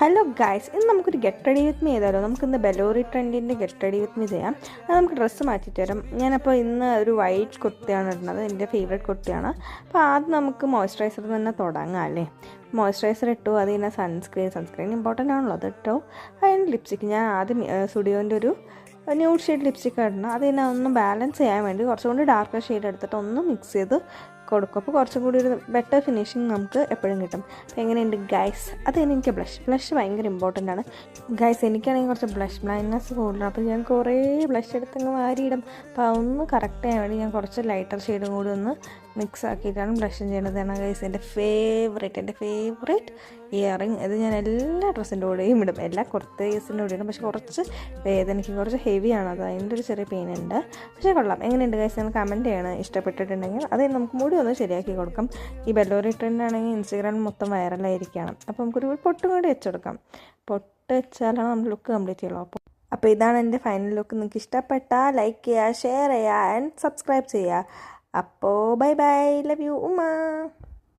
Hello guys, ഇന്ന് നമുക്കൊരു get ready with me ചെയ്താലോ? നമുക്കിന്ന് ബെലോറി ട്രെൻഡിൻ്റെ ഗെറ്റ് റെഡി വിത്ത് മീ ചെയ്യാം. അത് നമുക്ക് ഡ്രസ്സ് മാറ്റിയിട്ട് വരാം. ഞാനപ്പോൾ ഇന്ന് ഒരു വൈറ്റ് കുർത്തിയാണ് ഇടുന്നത്, എൻ്റെ ഫേവറേറ്റ് കുർത്തിയാണ്. അപ്പോൾ ആദ്യം നമുക്ക് മോയ്സ്ചറൈസർ തന്നെ തുടങ്ങാം അല്ലേ? മോയ്സ്ചറൈസർ ഇട്ടു, അത് കഴിഞ്ഞാൽ സൺസ്ക്രീൻ ഇമ്പോർട്ടൻ്റ് ആണല്ലോ, അത് ഇട്ടോ. അതിന് ലിപ്സ്റ്റിക്ക് ഞാൻ ആദ്യം സ്റ്റുഡിയോൻ്റെ ഒരു ന്യൂഡ് ഷെയ്ഡ് ലിപ്സ്റ്റിക്ക് ഇടണം. അത് തന്നെ ഒന്ന് ബാലൻസ് ചെയ്യാൻ വേണ്ടി കുറച്ചുകൂടി ഡാർക്ക് ഷെയ്ഡ് എടുത്തിട്ട് ഒന്ന് മിക്സ് ചെയ്ത് കൊടുക്കും. അപ്പോൾ കുറച്ചും കൂടി ഒരു ബെറ്റർ ഫിനിഷിങ് നമുക്ക് എപ്പോഴും കിട്ടും. അപ്പോൾ എങ്ങനെയുണ്ട് ഗൈസ്? അത് കഴിഞ്ഞ് എനിക്ക് ബ്ലഷ് ഭയങ്കര ഇമ്പോർട്ടൻ്റ് ആണ് ഗൈസ്. എനിക്കാണെങ്കിൽ കുറച്ച് ബ്ലഷ് ബ്ലൈൻഡ്നെസ് കൂടുതലാണ്. അപ്പോൾ ഞാൻ കുറേ ബ്ലഷ് എടുത്തങ്ങ് വാരിയിടും. അപ്പോൾ അതൊന്ന് കറക്റ്റ് ചെയ്യാൻ വേണ്ടി ഞാൻ കുറച്ച് ലൈറ്റർ ഷെയ്ഡും കൂടി ഒന്ന് മിക്സ് ആക്കിയിട്ടാണ് ബ്ലഷ് ചെയ്യുന്നതാണ് ഗൈസ്. എൻ്റെ ഫേവറേറ്റ് ഇയറിങ്. ഇത് ഞാൻ എല്ലാ ഡ്രസ്സിൻ്റെ കൂടെയും ഇടും, എല്ലാ കുർത്തീസിൻ്റെ കൂടെ ഇടും. പക്ഷേ കുറച്ച് വേദനയ്ക്ക് കുറച്ച് ഹെവിയാണ്, അത് അതിൻ്റെ ഒരു ചെറിയ പെയിൻ ഉണ്ട്. പക്ഷേ കൊള്ളാം. എങ്ങനെയുണ്ട് ഗൈസ്? നിങ്ങൾ കമൻറ്റ് ചെയ്യണം ഇഷ്ടപ്പെട്ടിട്ടുണ്ടെങ്കിൽ. അത് നമുക്ക് മുടി ഒന്ന് ശരിയാക്കി കൊടുക്കാം. ഈ ബെല്ലോറി ട്രെൻഡാണെങ്കിൽ ഇൻസ്റ്റാഗ്രാമിൽ മൊത്തം വൈറലായിരിക്കുകയാണ്. അപ്പോൾ നമുക്കൊരു പൊട്ടും കൂടി വെച്ചെടുക്കാം. പൊട്ട് വെച്ചാലാണ് നമ്മൾ ലുക്ക് കംപ്ലീറ്റ് ചെയ്യുള്ളൂ. അപ്പോൾ ഇതാണ് എൻ്റെ ഫൈനൽ ലുക്ക്. നിങ്ങൾക്ക് ഇഷ്ടപ്പെട്ടാൽ ലൈക്ക് ചെയ്യുക, ഷെയർ ചെയ്യുക ആൻഡ് സബ്സ്ക്രൈബ് ചെയ്യുക. അപ്പോൾ ബൈ ബൈ, ലവ് യു ഉമ്മ.